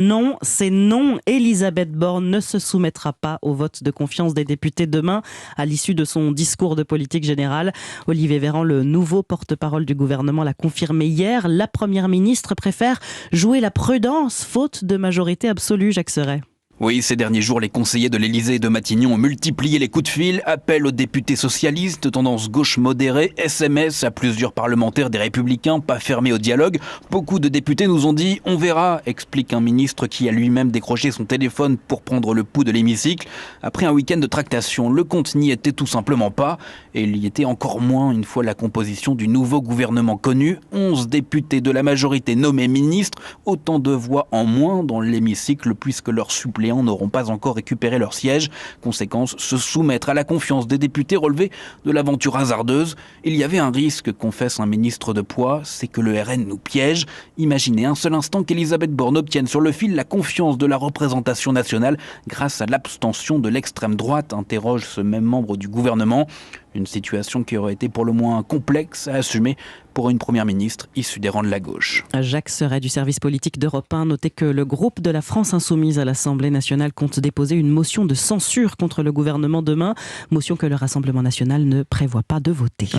Non, c'est non. Elisabeth Borne ne se soumettra pas au vote de confiance des députés demain à l'issue de son discours de politique générale. Olivier Véran, le nouveau porte-parole du gouvernement, l'a confirmé hier. La première ministre préfère jouer la prudence, faute de majorité absolue, Jacques Serret. Oui, ces derniers jours, les conseillers de l'Élysée et de Matignon ont multiplié les coups de fil, appels aux députés socialistes, tendance gauche modérée, SMS à plusieurs parlementaires des Républicains, pas fermés au dialogue. Beaucoup de députés nous ont dit « on verra », explique un ministre qui a lui-même décroché son téléphone pour prendre le pouls de l'hémicycle. Après un week-end de tractation, le compte n'y était tout simplement pas, et il y était encore moins une fois la composition du nouveau gouvernement connu. 11 députés de la majorité nommés ministres, autant de voix en moins dans l'hémicycle puisque leurs suppléants n'auront pas encore récupéré leur siège. Conséquence, se soumettre à la confiance des députés relevé de l'aventure hasardeuse. Il y avait un risque, confesse un ministre de poids, c'est que le RN nous piège. Imaginez un seul instant qu'Elisabeth Borne obtienne sur le fil la confiance de la représentation nationale grâce à l'abstention de l'extrême droite, interroge ce même membre du gouvernement. Une situation qui aurait été pour le moins complexe à assumer pour une première ministre issue des rangs de la gauche. Jacques Serret du service politique d'Europe 1 notait que le groupe de la France Insoumise à l'Assemblée nationale compte déposer une motion de censure contre le gouvernement demain, motion que le Rassemblement national ne prévoit pas de voter.